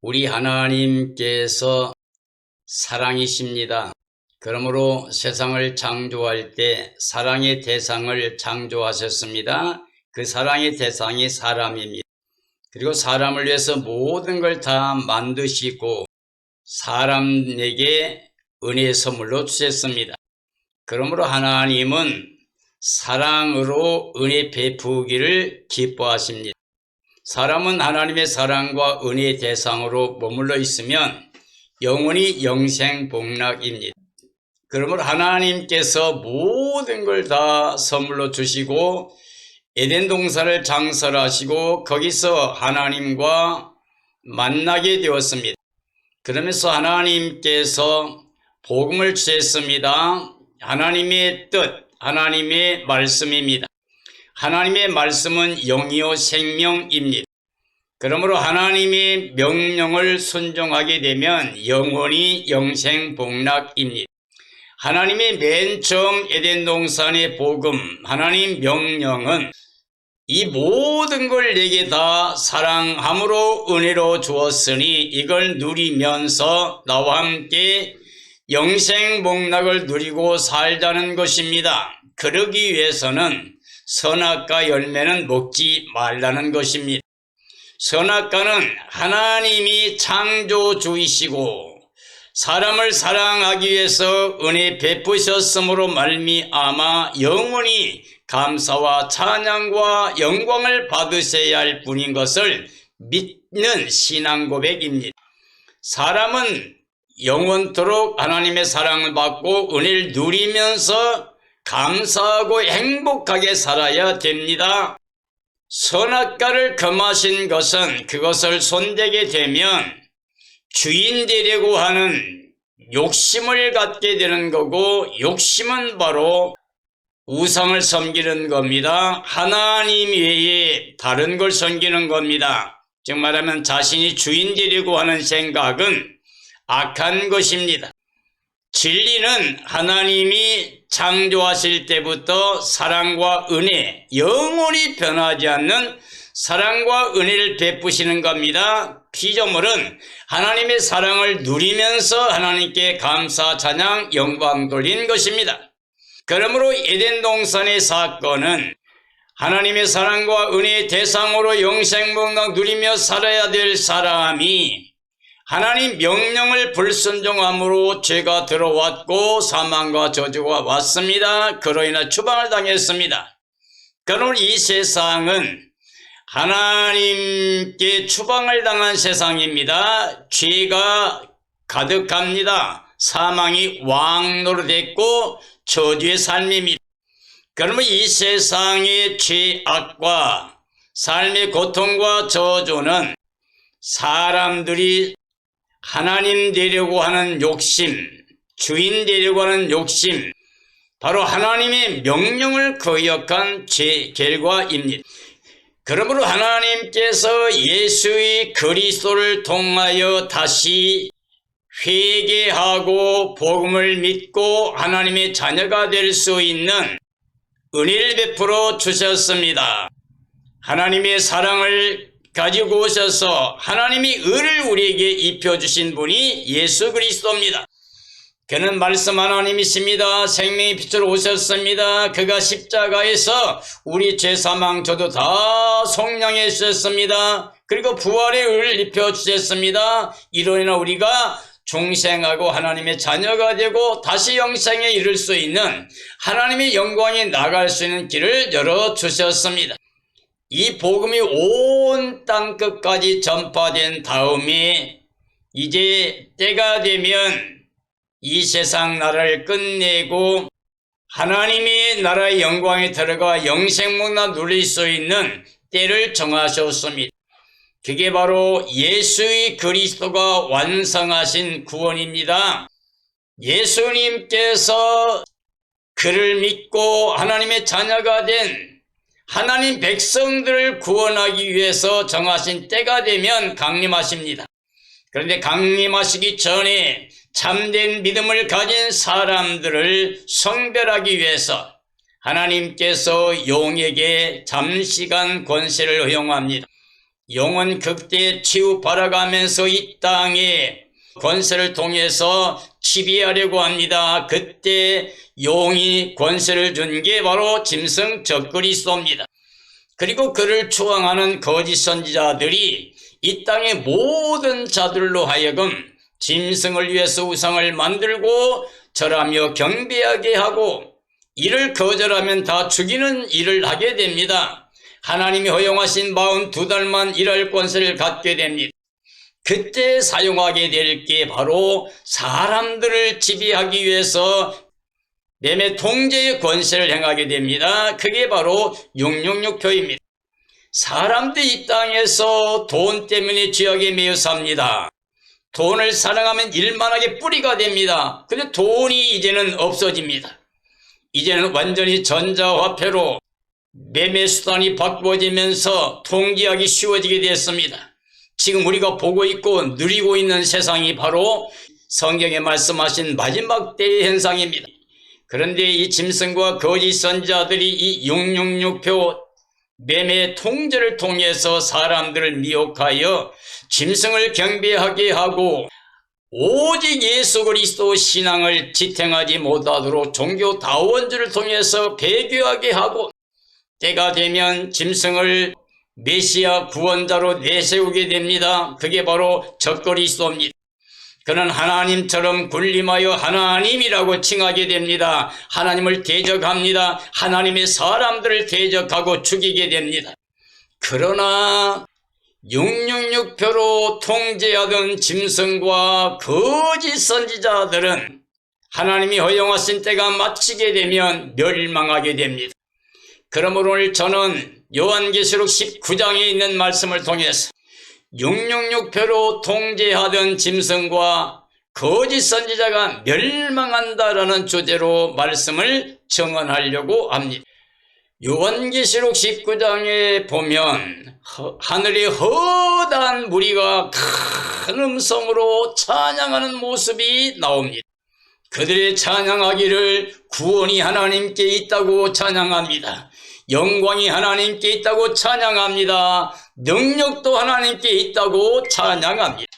우리 하나님께서 사랑이십니다. 그러므로 세상을 창조할 때 사랑의 대상을 창조하셨습니다. 그 사랑의 대상이 사람입니다. 그리고 사람을 위해서 모든 걸 다 만드시고 사람에게 은혜의 선물로 주셨습니다. 그러므로 하나님은 사랑으로 은혜 베푸기를 기뻐하십니다. 사람은 하나님의 사랑과 은혜의 대상으로 머물러 있으면 영원히 영생복락입니다. 그러므로 하나님께서 모든 걸 다 선물로 주시고 에덴 동산을 창설하시고 거기서 하나님과 만나게 되었습니다. 그러면서 하나님께서 복음을 주셨습니다. 하나님의 뜻, 하나님의 말씀입니다. 하나님의 말씀은 영이요 생명입니다. 그러므로 하나님의 명령을 순종하게 되면 영원히 영생복락입니다. 하나님의 맨 처음 에덴 동산의 복음, 하나님 명령은 이 모든 걸 내게 다 사랑함으로 은혜로 주었으니 이걸 누리면서 나와 함께 영생복락을 누리고 살자는 것입니다. 그러기 위해서는 선악과 열매는 먹지 말라는 것입니다. 선악과는 하나님이 창조주이시고 사람을 사랑하기 위해서 은혜 베푸셨으므로 말미암아 영원히 감사와 찬양과 영광을 받으셔야 할 분인 것을 믿는 신앙 고백입니다. 사람은 영원토록 하나님의 사랑을 받고 은혜를 누리면서 감사하고 행복하게 살아야 됩니다. 선악과를 금하신 것은 그것을 손대게 되면 주인 되려고 하는 욕심을 갖게 되는 거고, 욕심은 바로 우상을 섬기는 겁니다. 하나님 외에 다른 걸 섬기는 겁니다. 즉 말하면 자신이 주인 되려고 하는 생각은 악한 것입니다. 진리는 하나님이 창조하실 때부터 사랑과 은혜, 영원히 변하지 않는 사랑과 은혜를 베푸시는 겁니다. 피조물은 하나님의 사랑을 누리면서 하나님께 감사, 찬양, 영광 돌린 것입니다. 그러므로 에덴 동산의 사건은 하나님의 사랑과 은혜의 대상으로 영생복락 누리며 살아야 될 사람이 하나님 명령을 불순종함으로 죄가 들어왔고 사망과 저주가 왔습니다. 그로 인해 추방을 당했습니다. 그러므로 이 세상은 하나님께 추방을 당한 세상입니다. 죄가 가득합니다. 사망이 왕노릇했고 저주의 삶입니다. 그러면 이 세상의 죄악과 삶의 고통과 저주는 사람들이 하나님 되려고 하는 욕심, 주인 되려고 하는 욕심, 바로 하나님의 명령을 거역한 죄 결과입니다. 그러므로 하나님께서 예수의 그리스도를 통하여 다시 회개하고 복음을 믿고 하나님의 자녀가 될 수 있는 은혜를 베풀어 주셨습니다. 하나님의 사랑을 가지고 오셔서 하나님이 의를 우리에게 입혀주신 분이 예수 그리스도입니다. 그는 말씀 하나님이십니다. 생명의 빛으로 오셨습니다. 그가 십자가에서 우리 죄사망 저도 다 속량해 주셨습니다. 그리고 부활의 의를 입혀주셨습니다. 이로 인해 우리가 중생하고 하나님의 자녀가 되고 다시 영생에 이를 수 있는 하나님의 영광에 나갈 수 있는 길을 열어주셨습니다. 이 복음이 온 땅끝까지 전파된 다음에 이제 때가 되면 이 세상 나라를 끝내고 하나님의 나라의 영광에 들어가 영생복락 누릴 수 있는 때를 정하셨습니다. 그게 바로 예수의 그리스도가 완성하신 구원입니다. 예수님께서 그를 믿고 하나님의 자녀가 된 하나님 백성들을 구원하기 위해서 정하신 때가 되면 강림하십니다. 그런데 강림하시기 전에 참된 믿음을 가진 사람들을 성별하기 위해서 하나님께서 용에게 잠시간 권세를 허용합니다. 용은 극대에 치우팔아가면서 이 땅에 권세를 통해서 지배하려고 합니다. 그때 용이 권세를 준 게 바로 짐승 적그리스도입니다. 그리고 그를 추앙하는 거짓 선지자들이 이 땅의 모든 자들로 하여금 짐승을 위해서 우상을 만들고 절하며 경배하게 하고 이를 거절하면 다 죽이는 일을 하게 됩니다. 하나님이 허용하신 42달만 일할 권세를 갖게 됩니다. 그때 사용하게 될 게 바로 사람들을 지배하기 위해서 매매 통제의 권세를 행하게 됩니다. 그게 바로 666표입니다. 사람들이 이 땅에서 돈 때문에 죄악에 매여 삽니다. 돈을 사랑하면 일만하게 뿌리가 됩니다. 근데 돈이 이제는 없어집니다. 이제는 완전히 전자화폐로 매매 수단이 바꾸어지면서 통제하기 쉬워지게 됐습니다. 지금 우리가 보고 있고 누리고 있는 세상이 바로 성경에 말씀하신 마지막 때의 현상입니다. 그런데 이 짐승과 거짓 선지자들이 이 666표 매매 통제를 통해서 사람들을 미혹하여 짐승을 경배하게 하고 오직 예수 그리스도 신앙을 지탱하지 못하도록 종교 다원주를 통해서 배교하게 하고 때가 되면 짐승을 메시아 구원자로 내세우게 됩니다. 그게 바로 적그리스도입니다. 그는 하나님처럼 군림하여 하나님이라고 칭하게 됩니다. 하나님을 대적합니다. 하나님의 사람들을 대적하고 죽이게 됩니다. 그러나 666표로 통제하던 짐승과 거짓 선지자들은 하나님이 허용하신 때가 마치게 되면 멸망하게 됩니다. 그러므로 오늘 저는 요한계시록 19장에 있는 말씀을 통해서 666표로 통제하던 짐승과 거짓 선지자가 멸망한다라는 주제로 말씀을 정언하려고 합니다. 요한계시록 19장에 보면 하늘의 허다한 무리가 큰 음성으로 찬양하는 모습이 나옵니다. 그들의 찬양하기를 구원이 하나님께 있다고 찬양합니다. 영광이 하나님께 있다고 찬양합니다. 능력도 하나님께 있다고 찬양합니다.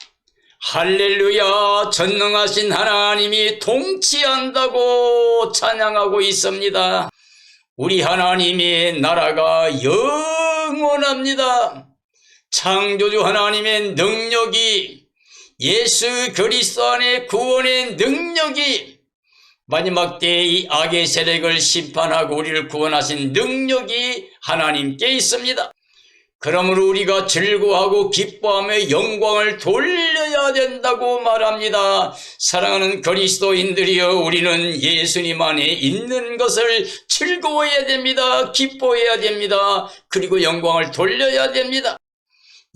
할렐루야, 전능하신 하나님이 통치한다고 찬양하고 있습니다. 우리 하나님의 나라가 영원합니다. 창조주 하나님의 능력이, 예수 그리스도 안에 구원의 능력이, 마지막 때에 이 악의 세력을 심판하고 우리를 구원하신 능력이 하나님께 있습니다. 그러므로 우리가 즐거워하고 기뻐하며 영광을 돌려야 된다고 말합니다. 사랑하는 그리스도인들이여, 우리는 예수님 안에 있는 것을 즐거워해야 됩니다. 기뻐해야 됩니다. 그리고 영광을 돌려야 됩니다.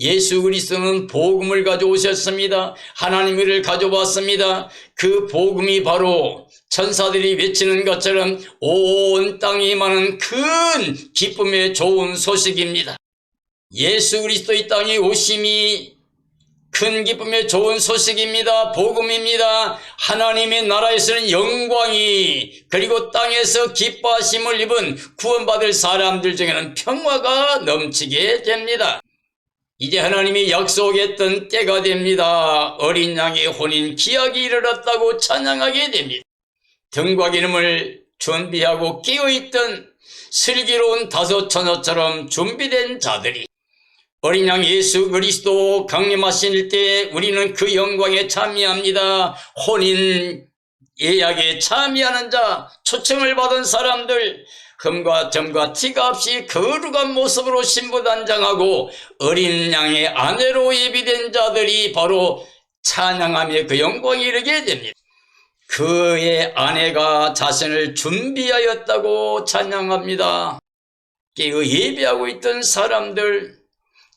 예수 그리스도는 복음을 가져오셨습니다. 하나님을 가져왔습니다. 그 복음이 바로 천사들이 외치는 것처럼 온 땅에 임하는 큰 기쁨의 좋은 소식입니다. 예수 그리스도 이 땅에 오심이 큰 기쁨의 좋은 소식입니다. 복음입니다. 하나님의 나라에서는 영광이, 그리고 땅에서 기뻐하심을 입은 구원받을 사람들 중에는 평화가 넘치게 됩니다. 이제 하나님이 약속했던 때가 됩니다. 어린 양의 혼인 기약이 이르렀다고 찬양하게 됩니다. 등과 기름을 준비하고 깨어있던 슬기로운 다섯 처녀처럼 준비된 자들이 어린 양 예수 그리스도 강림하실 때 우리는 그 영광에 참여합니다. 혼인 예약에 참여하는 자, 초청을 받은 사람들, 흠과 점과 티가 없이 거룩한 모습으로 신부단장하고 어린 양의 아내로 예비된 자들이 바로 찬양하며 그 영광에 이르게 됩니다. 그의 아내가 자신을 준비하였다고 찬양합니다. 그 예비하고 있던 사람들,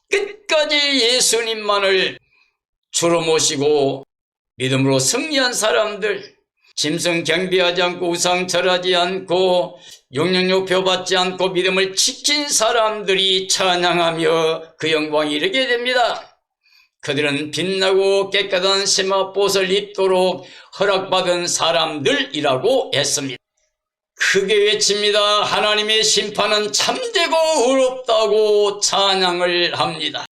끝까지 예수님만을 주로 모시고 믿음으로 승리한 사람들, 짐승 경배하지 않고 우상 절하지 않고 666표 받지 않고 믿음을 지킨 사람들이 찬양하며 그 영광에 이르게 됩니다. 그들은 빛나고 깨끗한 세마포옷을 입도록 허락받은 사람들이라고 했습니다. 크게 외칩니다. 하나님의 심판은 참되고 의롭다고 찬양을 합니다.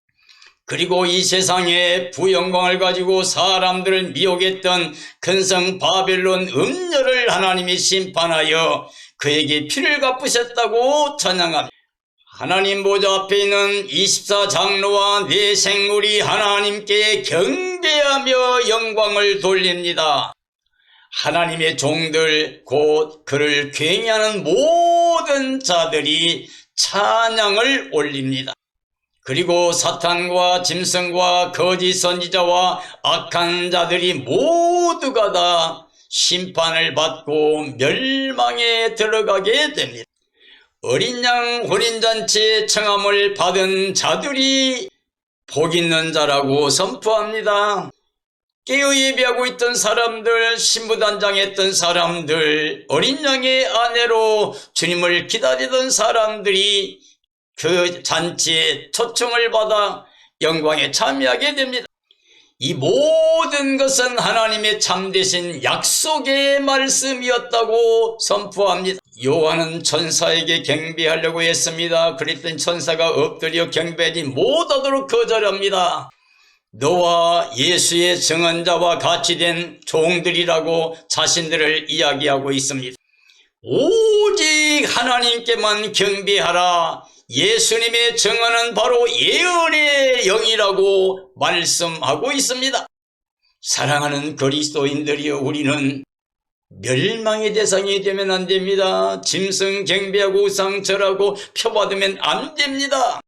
그리고 이 세상의 부영광을 가지고 사람들을 미혹했던 근성 바벨론 음녀를 하나님이 심판하여 그에게 피를 갚으셨다고 찬양합니다. 하나님 보좌 앞에 있는 24장로와 네 생물이 하나님께 경배하며 영광을 돌립니다. 하나님의 종들 곧 그를 경외하는 모든 자들이 찬양을 올립니다. 그리고 사탄과 짐승과 거짓 선지자와 악한 자들이 모두가 다 심판을 받고 멸망에 들어가게 됩니다. 어린 양 혼인잔치의 청함을 받은 자들이 복 있는 자라고 선포합니다. 깨어 예배하고 있던 사람들, 신부단장했던 사람들, 어린 양의 아내로 주님을 기다리던 사람들이 그 잔치에 초청을 받아 영광에 참여하게 됩니다. 이 모든 것은 하나님의 참되신 약속의 말씀이었다고 선포합니다. 요한은 천사에게 경배하려고 했습니다. 그랬더니 천사가 엎드려 경배하지 못하도록 거절합니다. 너와 예수의 증언자와 같이 된 종들이라고 자신들을 이야기하고 있습니다. 오직 하나님께만 경배하라. 예수님의 증언은 바로 예언의 영이라고 말씀하고 있습니다. 사랑하는 그리스도인들이여, 우리는 멸망의 대상이 되면 안 됩니다. 짐승 경배하고 우상절하고 표받으면 안 됩니다.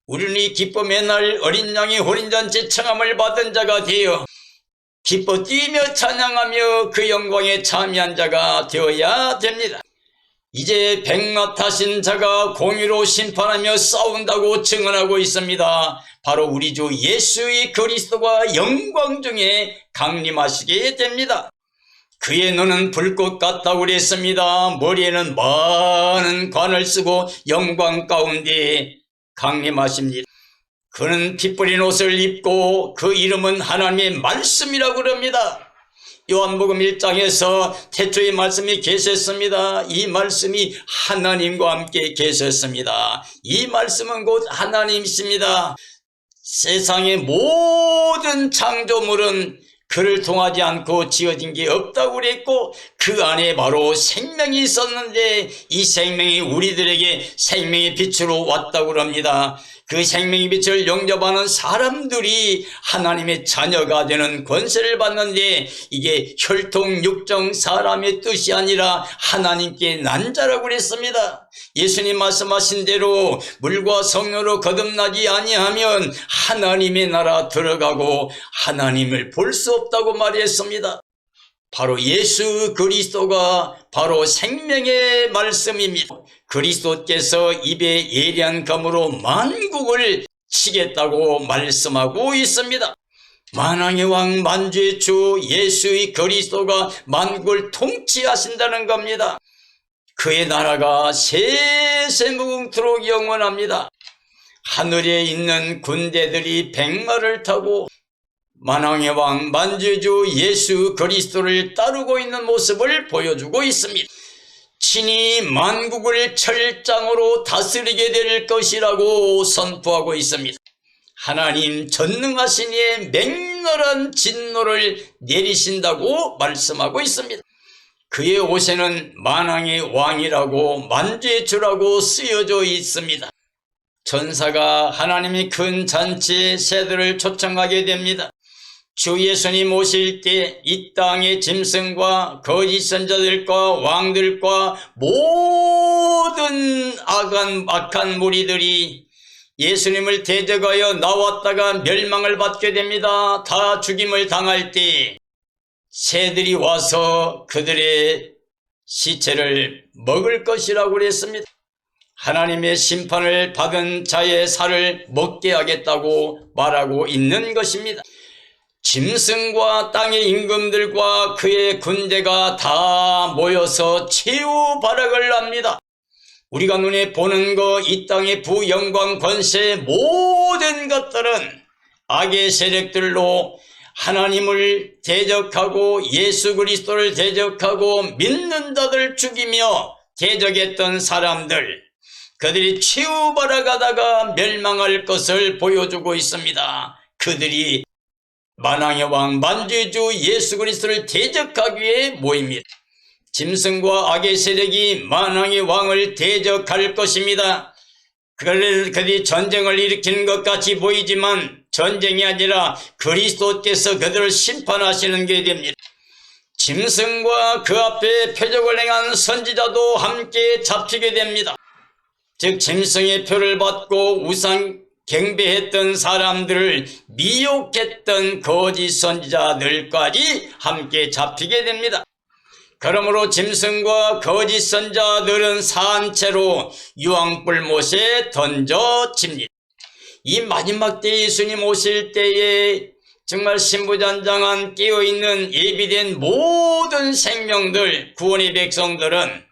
우리는 이 기쁨의 날 어린 양의 혼인잔치 청함을 받은 자가 되어 기뻐 뛰며 찬양하며 그 영광에 참여한 자가 되어야 됩니다. 이제 백마 타신 자가 공의로 심판하며 싸운다고 증언하고 있습니다. 바로 우리 주 예수의 그리스도가 영광 중에 강림하시게 됩니다. 그의 눈은 불꽃 같다고 그랬습니다. 머리에는 많은 관을 쓰고 영광 가운데 강림하십니다. 그는 피 뿌린 옷을 입고 그 이름은 하나님의 말씀이라고 그럽니다. 요한복음 1장에서 태초의 말씀이 계셨습니다. 이 말씀이 하나님과 함께 계셨습니다. 이 말씀은 곧 하나님이십니다. 세상의 모든 창조물은 그를 통하지 않고 지어진 게 없다고 그랬고 그 안에 바로 생명이 있었는데 이 생명이 우리들에게 생명의 빛으로 왔다고 합니다. 그 생명의 빛을 영접하는 사람들이 하나님의 자녀가 되는 권세를 받는데 이게 혈통 육정 사람의 뜻이 아니라 하나님께 난 자라고 그랬습니다. 예수님 말씀하신 대로 물과 성령으로 거듭나지 아니하면 하나님의 나라 들어가고 하나님을 볼 수 없다고 말했습니다. 바로 예수 그리스도가 바로 생명의 말씀입니다. 그리스도께서 입에 예리한 검으로 만국을 치겠다고 말씀하고 있습니다. 만왕의 왕 만주의 주 예수의 그리스도가 만국을 통치하신다는 겁니다. 그의 나라가 세세무궁토록 영원합니다. 하늘에 있는 군대들이 백마를 타고 만왕의 왕 만주주 예수 그리스도를 따르고 있는 모습을 보여주고 있습니다. 친히 만국을 철장으로 다스리게 될 것이라고 선포하고 있습니다. 하나님 전능하신 이의 맹렬한 진노를 내리신다고 말씀하고 있습니다. 그의 옷에는 만왕의 왕이라고 만주의 주라고 쓰여져 있습니다. 천사가 하나님이 큰 잔치에 새들을 초청하게 됩니다. 주 예수님 오실 때 이 땅의 짐승과 거짓 선자들과 왕들과 모든 악한 무리들이 예수님을 대적하여 나왔다가 멸망을 받게 됩니다. 다 죽임을 당할 때 새들이 와서 그들의 시체를 먹을 것이라고 그랬습니다. 하나님의 심판을 받은 자의 살을 먹게 하겠다고 말하고 있는 것입니다. 짐승과 땅의 임금들과 그의 군대가 다 모여서 최후 발악을 합니다. 우리가 눈에 보는 것, 이 땅의 부영광 권세 모든 것들은 악의 세력들로 하나님을 대적하고 예수 그리스도를 대적하고 믿는 자들 죽이며 대적했던 사람들, 그들이 치우바라가다가 멸망할 것을 보여주고 있습니다. 그들이 만왕의 왕 만주의 주 예수 그리스도를 대적하기 위해 모입니다. 짐승과 악의 세력이 만왕의 왕을 대적할 것입니다. 그들이 전쟁을 일으키는 것 같이 보이지만 전쟁이 아니라 그리스도께서 그들을 심판하시는 게 됩니다. 짐승과 그 앞에 표적을 행한 선지자도 함께 잡히게 됩니다. 즉 짐승의 표를 받고 우상 경배했던 사람들을 미혹했던 거짓 선지자들까지 함께 잡히게 됩니다. 그러므로 짐승과 거짓 선지자들은 산채로 유황불못에 던져집니다. 이 마지막 때 예수님 오실 때에 정말 신부전장한 깨어있는 예비된 모든 생명들, 구원의 백성들은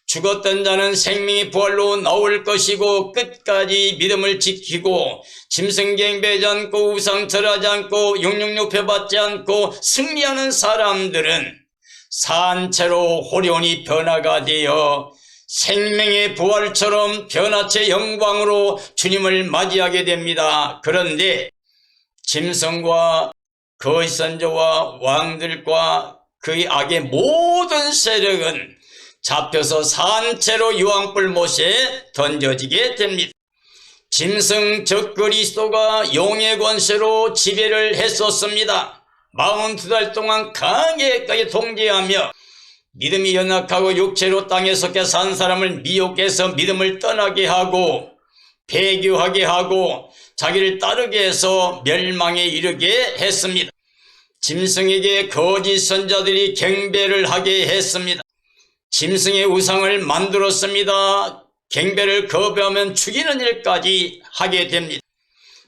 죽었던 자는 생명이 부활로 나올 것이고 끝까지 믿음을 지키고 짐승경배하지 않고 우상절하지 않고 666표 받지 않고 승리하는 사람들은 산채로 호련히 변화가 되어 생명의 부활처럼 변화체 영광으로 주님을 맞이하게 됩니다. 그런데 짐승과 거짓 선지자와 왕들과 그의 악의 모든 세력은 잡혀서 산채로 유황불못에 던져지게 됩니다. 짐승 적 그리스도가 용의 권세로 지배를 했었습니다. 42달 동안 강하게 통제하며 믿음이 연약하고 육체로 땅에 속해 산 사람을 미혹해서 믿음을 떠나게 하고 배교하게 하고 자기를 따르게 해서 멸망에 이르게 했습니다. 짐승에게 거짓 선자들이 경배를 하게 했습니다. 짐승의 우상을 만들었습니다. 경배를 거부하면 죽이는 일까지 하게 됩니다.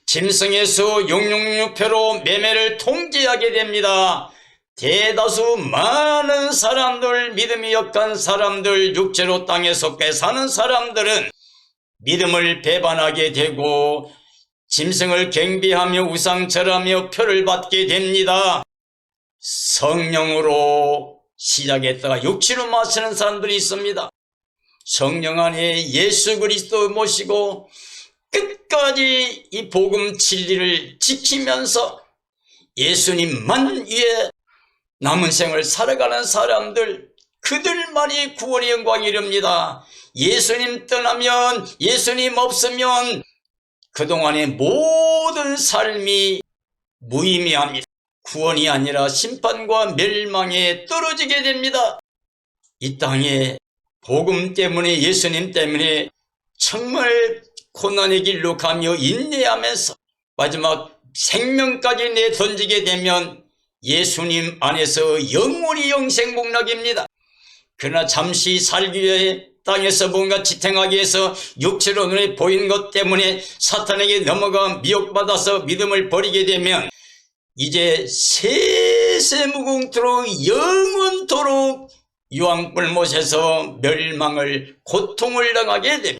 짐승의 수 666표로 매매를 통제하게 됩니다. 대다수 많은 사람들, 믿음이 약한 사람들, 육체로 땅에 속해 사는 사람들은 믿음을 배반하게 되고 짐승을 경배하며 우상절하며 표를 받게 됩니다. 성령으로 시작했다가 육체로 마시는 사람들이 있습니다. 성령 안에 예수 그리스도 모시고 끝까지 이 복음 진리를 지키면서 예수님만 위해 남은 생을 살아가는 사람들, 그들만이 구원의 영광이 이릅니다. 예수님 떠나면, 예수님 없으면 그동안의 모든 삶이 무의미합니다. 구원이 아니라 심판과 멸망에 떨어지게 됩니다. 이 땅에 복음 때문에, 예수님 때문에 정말 고난의 길로 가며 인내하면서 마지막 생명까지 내던지게 되면 예수님 안에서 영원히 영생 복락입니다. 그러나 잠시 살기 위해 땅에서 뭔가 지탱하기 위해서 육체로 눈에 보이는 것 때문에 사탄에게 넘어가 미혹받아서 믿음을 버리게 되면 이제 세세무궁토록 영원토록 유황불못에서 멸망을, 고통을 당하게 됩니다.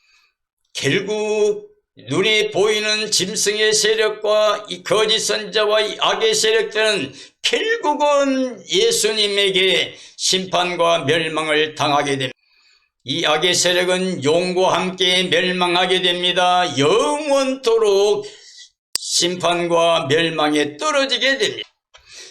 결국 눈에 보이는 짐승의 세력과 이 거짓 선지자와 이 악의 세력들은 결국은 예수님에게 심판과 멸망을 당하게 됩니다. 이 악의 세력은 용과 함께 멸망하게 됩니다. 영원토록 심판과 멸망에 떨어지게 됩니다.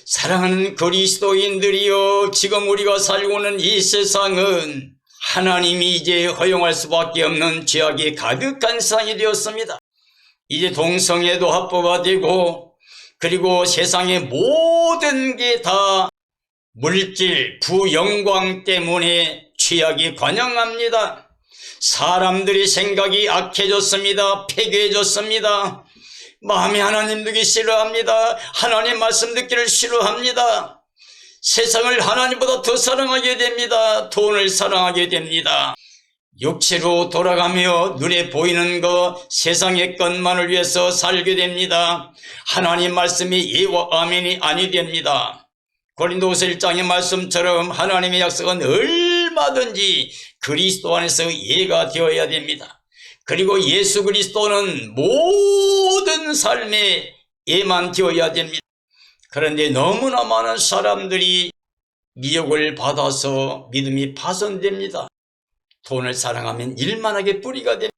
사랑하는 그리스도인들이여, 지금 우리가 살고 있는 이 세상은 하나님이 이제 허용할 수밖에 없는 죄악이 가득한 세상이 되었습니다. 이제 동성애도 합법화되고, 그리고 세상의 모든 게 다 물질, 부영광 때문에 죄악이 관영합니다. 사람들의 생각이 악해졌습니다. 폐괴해졌습니다. 마음이 하나님 듣기 싫어합니다. 하나님 말씀 듣기를 싫어합니다. 세상을 하나님보다 더 사랑하게 됩니다. 돈을 사랑하게 됩니다. 육체로 돌아가며 눈에 보이는 것, 세상의 것만을 위해서 살게 됩니다. 하나님 말씀이 예와 아멘이 아니 됩니다. 고린도후서 1장의 말씀처럼 하나님의 약속은 얼마든지 그리스도 안에서 예가 되어야 됩니다. 그리고 예수 그리스도는 모든 삶에 예만 되어야 됩니다. 그런데 너무나 많은 사람들이 미혹을 받아서 믿음이 파손됩니다. 돈을 사랑하면 일만하게 뿌리가 됩니다.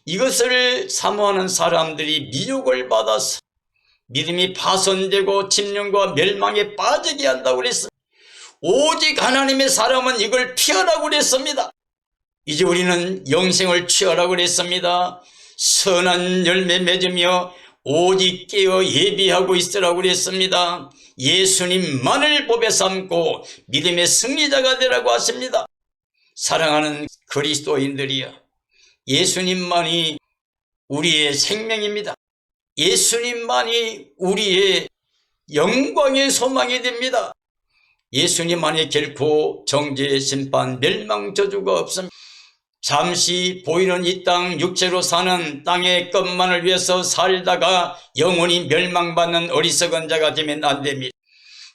이것을 사모하는 사람들이 미혹을 받아서 믿음이 파손되고 침륜과 멸망에 빠지게 한다고 그랬습니다. 오직 하나님의 사람은 이걸 피하라고 그랬습니다. 이제 우리는 영생을 취하라고 그랬습니다. 선한 열매 맺으며 오직 깨어 예비하고 있으라고 그랬습니다. 예수님만을 보배 삼고 믿음의 승리자가 되라고 하십니다. 사랑하는 그리스도인들이여, 예수님만이 우리의 생명입니다. 예수님만이 우리의 영광의 소망이 됩니다. 예수님 안에 결코 정죄, 심판, 멸망, 저주가 없습니다. 잠시 보이는 이 땅 육체로 사는 땅의 것만을 위해서 살다가 영원히 멸망받는 어리석은 자가 되면 안 됩니다.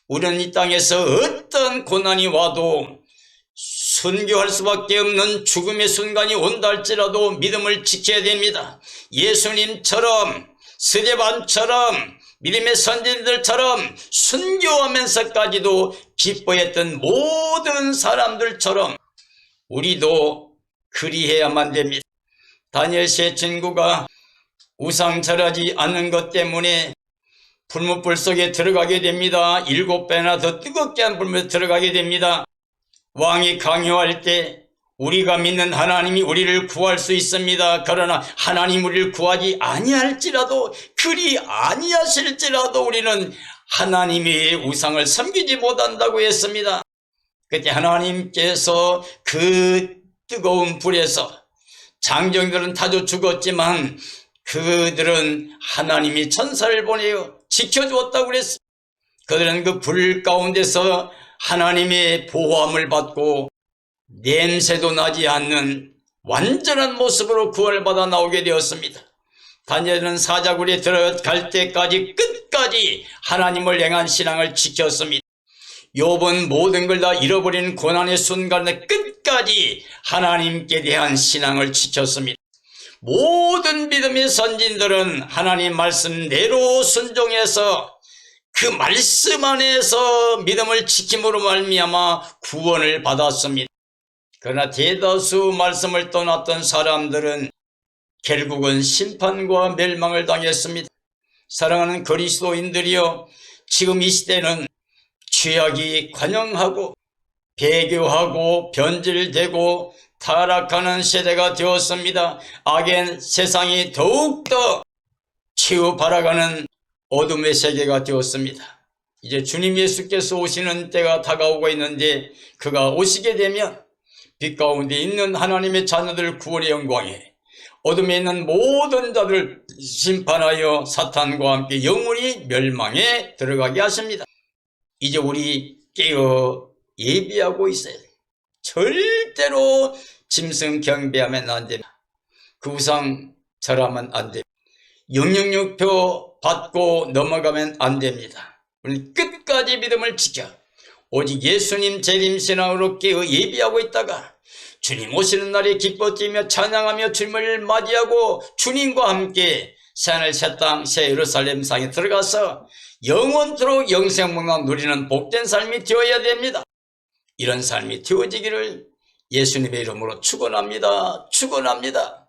우리는 이 땅에서 어떤 고난이 와도 순교할 수밖에 없는 죽음의 순간이 온다 할지라도 믿음을 지켜야 됩니다. 예수님처럼, 스데반처럼, 믿음의 선진들처럼 순교하면서까지도 기뻐했던 모든 사람들처럼 우리도 그리해야만 됩니다. 다니엘 세 친구가 우상 절하지 않는 것 때문에 불못불 속에 들어가게 됩니다. 7배나 더 뜨겁게 한 불못에 들어가게 됩니다. 왕이 강요할 때 우리가 믿는 하나님이 우리를 구할 수 있습니다. 그러나 하나님 우리를 구하지 아니할지라도, 그리 아니하실지라도 우리는 하나님의 우상을 섬기지 못한다고 했습니다. 그때 하나님께서 그 뜨거운 불에서 장정들은 타져 죽었지만 그들은 하나님이 천사를 보내어 지켜주었다고 그랬습니다. 그들은 그 불 가운데서 하나님의 보호함을 받고 냄새도 나지 않는 완전한 모습으로 구원받아 나오게 되었습니다. 다니엘은 사자굴에 들어갈 때까지 끝까지 하나님을 향한 신앙을 지켰습니다. 욥은 모든 걸 다 잃어버리는 고난의 순간에 끝까지 하나님께 대한 신앙을 지켰습니다. 모든 믿음의 선진들은 하나님 말씀대로 순종해서 그 말씀 안에서 믿음을 지킴으로 말미암아 구원을 받았습니다. 그러나 대다수 말씀을 떠났던 사람들은 결국은 심판과 멸망을 당했습니다. 사랑하는 그리스도인들이여, 지금 이 시대는 죄악이 관영하고 배교하고 변질되고 타락하는 세대가 되었습니다. 악의 세상이 더욱더 치우바라가는 어둠의 세계가 되었습니다. 이제 주님 예수께서 오시는 때가 다가오고 있는데, 그가 오시게 되면 빛 가운데 있는 하나님의 자녀들 구원의 영광에, 어둠에 있는 모든 자들 심판하여 사탄과 함께 영원히 멸망에 들어가게 하십니다. 이제 우리 깨어 예비하고 있어야 돼요. 절대로 짐승 경배하면 안 됩니다. 그 우상 절하면 안 됩니다. 666표 받고 넘어가면 안 됩니다. 우리는 끝까지 믿음을 지켜 오직 예수님 재림신앙으로 깨어 예비하고 있다가 주님 오시는 날에 기뻐 뛰며 찬양하며 주님을 맞이하고 주님과 함께 새하늘 새 땅 새 예루살렘 상에 들어가서 영원토록 영생문화 누리는 복된 삶이 되어야 됩니다. 이런 삶이 되어지기를 예수님의 이름으로 축원합니다. 축원합니다.